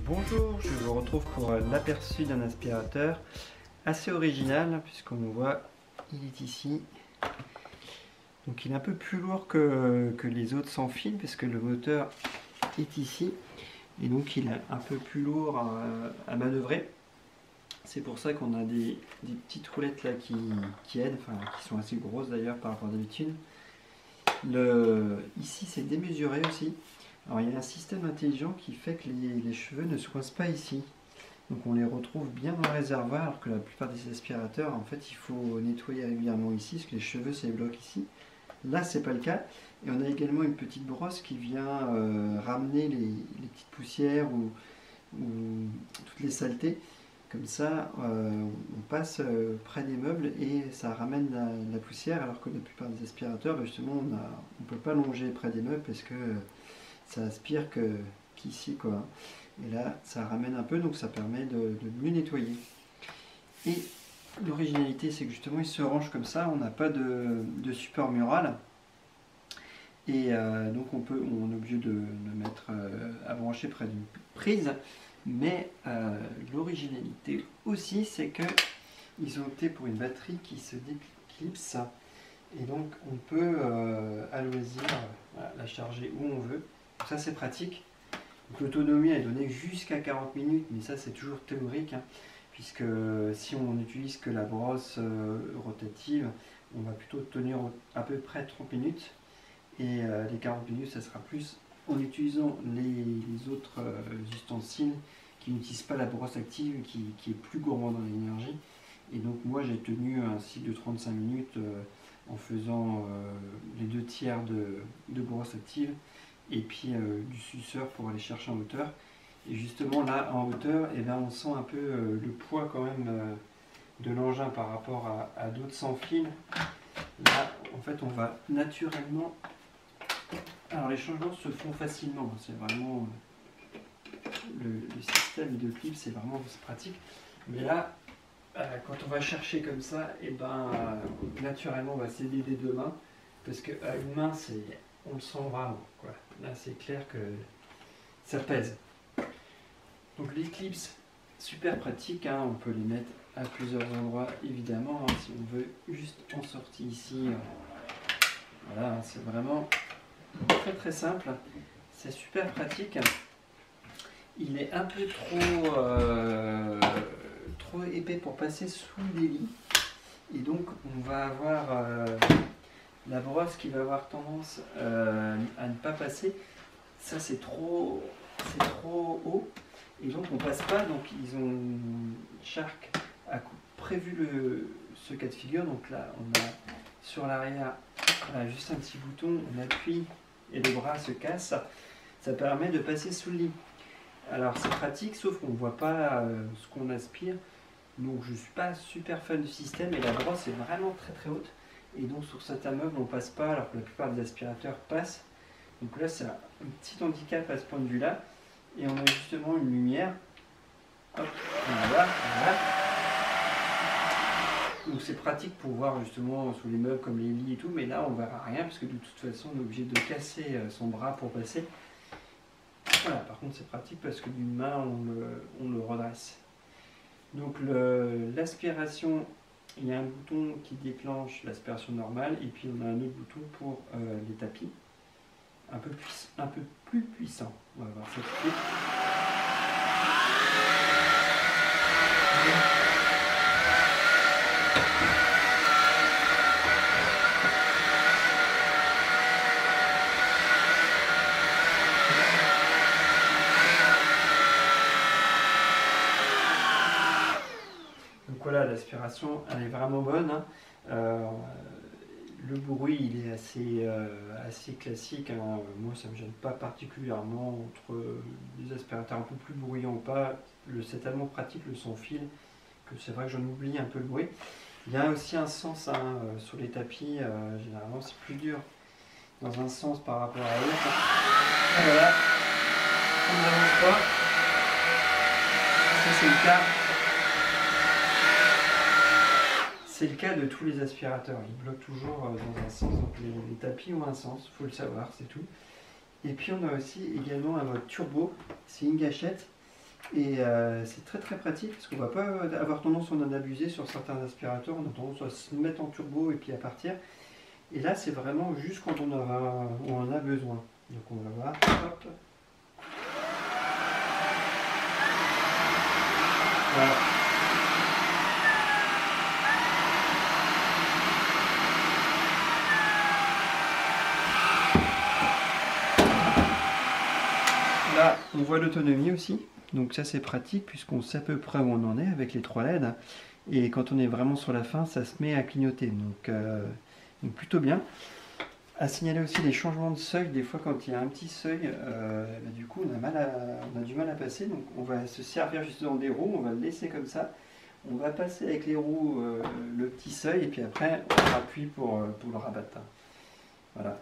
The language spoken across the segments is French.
Bonjour, je vous retrouve pour l'aperçu d'un aspirateur assez original puisqu'on voit, il est ici. Donc il est un peu plus lourd que les autres sans fil parce que le moteur est ici et donc il est un peu plus lourd à manœuvrer. C'est pour ça qu'on a des petites roulettes là qui aident, enfin qui sont assez grosses d'ailleurs par rapport à d'habitude. Ici c'est démesuré aussi. Alors il y a un système intelligent qui fait que les cheveux ne se coincent pas ici. Donc on les retrouve bien dans le réservoir alors que la plupart des aspirateurs, en fait, il faut nettoyer régulièrement ici parce que les cheveux se bloquent ici. Là c'est pas le cas. Et on a également une petite brosse qui vient ramener les petites poussières ou toutes les saletés. Comme ça, on passe près des meubles et ça ramène la poussière, alors que la plupart des aspirateurs, justement, on ne peut pas longer près des meubles parce que ça aspire qu'ici, quoi. Et là, ça ramène un peu, donc ça permet de mieux nettoyer. Et l'originalité, c'est que justement, il se range comme ça, on n'a pas de support mural. Et donc on est obligé de le mettre à brancher près d'une prise. Mais l'originalité aussi, c'est qu'ils ont opté pour une batterie qui se déclipse. Et donc on peut à loisir la charger où on veut. Donc ça c'est pratique. L'autonomie est donnée jusqu'à 40 minutes, mais ça c'est toujours théorique. Puisque si on n'utilise que la brosse rotative, on va plutôt tenir à peu près 30 minutes. Et les 40 minutes, ça sera plus en utilisant les autres ustensiles qui n'utilisent pas la brosse active, qui est plus gourmand dans l'énergie. Et donc moi j'ai tenu un cycle de 35 minutes en faisant les 2/3 de brosse active et puis du suceur pour aller chercher en hauteur. Et justement là en hauteur, et là, on sent un peu le poids quand même de l'engin par rapport à d'autres sans fil. Là en fait on va naturellement... Alors les changements se font facilement, c'est vraiment le système de clip, c'est vraiment pratique. Mais là, quand on va chercher comme ça, et naturellement on va s'aider des deux mains, parce qu'à une main, on le sent vraiment, quoi. Là c'est clair que ça pèse. Donc les clips, super pratiques, on peut les mettre à plusieurs endroits évidemment, si on veut juste en sortie ici. Voilà, c'est vraiment très simple, c'est super pratique. Il est un peu trop épais pour passer sous les lits et donc on va avoir la brosse qui va avoir tendance à ne pas passer. Ça c'est trop haut et donc on passe pas. Donc Shark a prévu ce cas de figure. Donc là on a sur l'arrière juste un petit bouton, on appuie et le bras se casse, ça permet de passer sous le lit. Alors c'est pratique, sauf qu'on ne voit pas ce qu'on aspire, donc je ne suis pas super fan du système et la brosse est vraiment très haute, et donc sur certains meubles on ne passe pas alors que la plupart des aspirateurs passent. Donc là c'est un petit handicap à ce point de vue là, et on a justement une lumière. Hop, voilà. Donc c'est pratique pour voir justement sous les meubles comme les lits et tout, mais là on ne verra rien parce que de toute façon on est obligé de casser son bras pour passer. Voilà, par contre c'est pratique parce que d'une main on le redresse. Donc l'aspiration, il y a un bouton qui déclenche l'aspiration normale et puis on a un autre bouton pour les tapis, un peu plus puissant. On va voir ça tout de suite. Voilà, l'aspiration elle est vraiment bonne. Le bruit il est assez classique. Moi ça ne me gêne pas particulièrement entre des aspirateurs un peu plus bruyants ou pas. C'est tellement pratique le sans fil que c'est vrai que j'en oublie un peu le bruit. Il y a aussi un sens sur les tapis, généralement c'est plus dur dans un sens par rapport à l'autre. Voilà, on n'avance pas. Ça c'est le cas. C'est le cas de tous les aspirateurs, ils bloquent toujours dans un sens, donc les tapis ont un sens, il faut le savoir, c'est tout. Et puis on a aussi également un mode turbo, c'est une gâchette Et c'est très très pratique parce qu'on va pas avoir tendance à en abuser sur certains aspirateurs, on a tendance à se mettre en turbo et puis à partir. Et là c'est vraiment juste quand on en a besoin. Donc on va voir. Hop. Voilà. Là on voit l'autonomie aussi. Donc ça c'est pratique puisqu'on sait à peu près où on en est avec les 3 LED. Et quand on est vraiment sur la fin, ça se met à clignoter. Donc plutôt bien. À signaler aussi les changements de seuil. Des fois quand il y a un petit seuil, du coup on a du mal à passer. Donc on va se servir justement des roues, on va le laisser comme ça. On va passer avec les roues le petit seuil et puis après on appuie pour le rabattre. Voilà.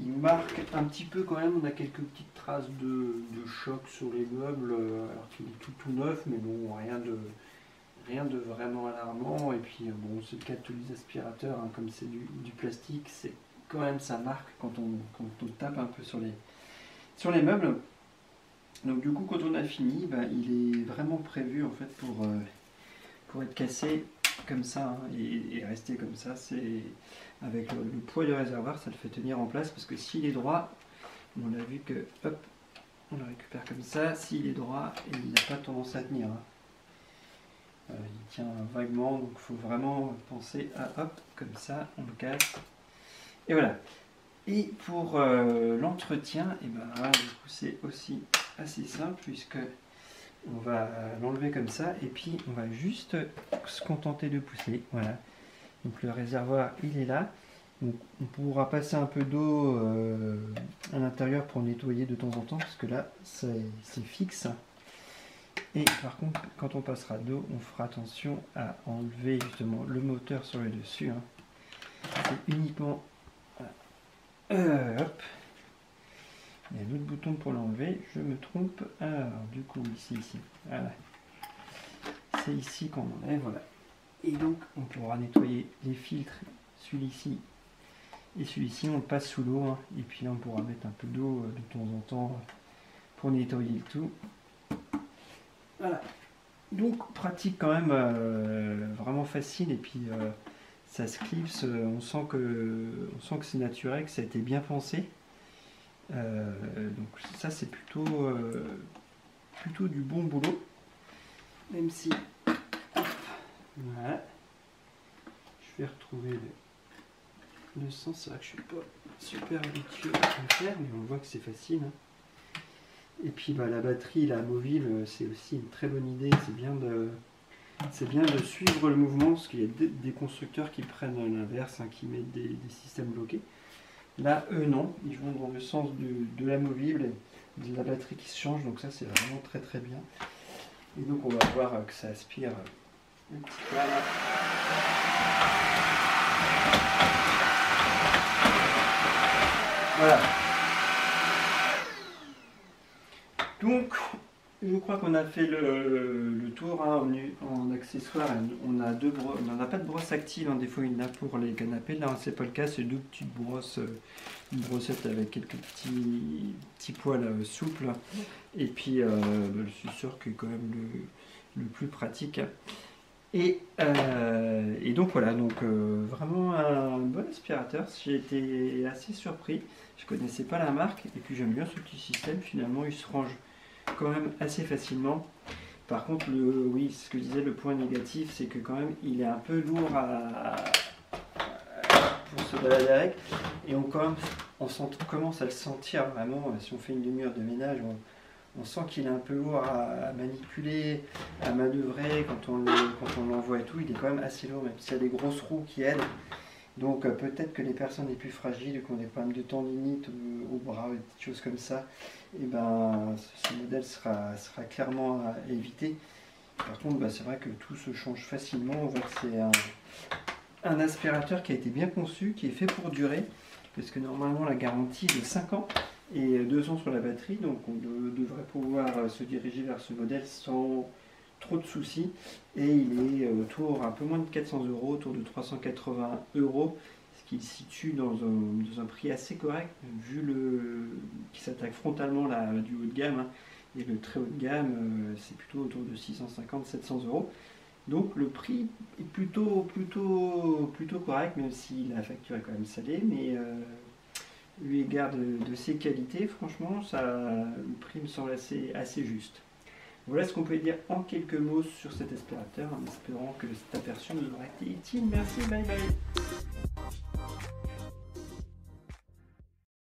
Il marque un petit peu quand même, on a quelques petites traces de choc sur les meubles, alors qu'il est tout neuf, mais bon, rien de vraiment alarmant. Et puis bon, c'est le cas de tous les aspirateurs, hein, comme c'est du plastique, c'est quand même ça marque quand on tape un peu sur les meubles. Donc du coup, quand on a fini, il est vraiment prévu en fait pour être cassé comme ça, hein, et rester comme ça. C'est avec le poids du réservoir, ça le fait tenir en place parce que s'il est droit, on a vu que hop, on le récupère comme ça. S'il est droit, il n'a pas tendance à tenir, hein. Il tient vaguement, donc il faut vraiment penser à hop, comme ça, on le casse. Et voilà. Et pour l'entretien, et du coup c'est aussi assez simple puisque on va l'enlever comme ça et puis on va juste se contenter de pousser. Voilà. Donc le réservoir il est là. Donc, on pourra passer un peu d'eau à l'intérieur pour nettoyer de temps en temps parce que là c'est fixe. Et par contre quand on passera d'eau, on fera attention à enlever justement le moteur sur le dessus, hein. C'est uniquement hop. Il y a un autre bouton pour l'enlever, je me trompe. Alors, du coup, ici. Voilà. C'est ici qu'on enlève, voilà. Et donc, on pourra nettoyer les filtres, celui-ci et celui-ci, on le passe sous l'eau, hein. Et puis là, on pourra mettre un peu d'eau de temps en temps pour nettoyer le tout. Voilà. Donc, pratique quand même, vraiment facile. Et puis, ça se clipse, on sent que c'est naturel, que ça a été bien pensé. Donc ça c'est plutôt du bon boulot, même si voilà, je vais retrouver le sens. C'est vrai que je suis pas super habitué à le faire, mais on voit que c'est facile, hein. Et puis la batterie, la amovible, c'est aussi une très bonne idée. C'est bien de suivre le mouvement parce qu'il y a des constructeurs qui prennent l'inverse, hein, qui mettent des systèmes bloqués. Là, eux, non. Ils vont dans le sens de l'amovible et de la batterie qui se change. Donc ça, c'est vraiment très très bien. Et donc, on va voir que ça aspire un petit peu là. Voilà. Donc, je crois qu'on a fait le tour, hein, en accessoires. On n'en a pas de brosse active, hein. Des fois il y en a pour les canapés. Là, c'est pas le cas, c'est deux petites brosses, une brossette avec quelques petits poils souples. Et puis, je suis sûr que c'est quand même le plus pratique. Et donc voilà, vraiment un bon aspirateur. J'ai été assez surpris. Je connaissais pas la marque et puis j'aime bien ce petit système. Finalement, il se range quand même assez facilement. Par contre, oui, ce que je disais, le point négatif, c'est que quand même, il est un peu lourd pour se balader avec. Et on commence à le sentir vraiment. Si on fait une demi-heure de ménage, on sent qu'il est un peu lourd à manipuler, à manœuvrer. Quand on l'envoie et tout, il est quand même assez lourd, même s'il y a des grosses roues qui aident. Donc peut-être que les personnes les plus fragiles, qui ont des problèmes de tendinite au bras, des petites choses comme ça, et ce modèle sera clairement à éviter. Par contre, c'est vrai que tout se change facilement. On voit que c'est un aspirateur qui a été bien conçu, qui est fait pour durer, parce que normalement la garantie est de 5 ans et 2 ans sur la batterie, donc on devrait pouvoir se diriger vers ce modèle sans trop de soucis, et il est autour un peu moins de 400 €, autour de 380 €, ce qui le situe dans un prix assez correct vu qu'il s'attaque frontalement du haut de gamme, hein. Et le très haut de gamme, c'est plutôt autour de 650-700 euros. Donc le prix est plutôt correct, même si la facture est quand même salée, mais eu égard de ses qualités, franchement, le prix me semble assez juste. Voilà ce qu'on peut dire en quelques mots sur cet aspirateur, en espérant que cet aperçu nous aura été utile. Merci, bye bye.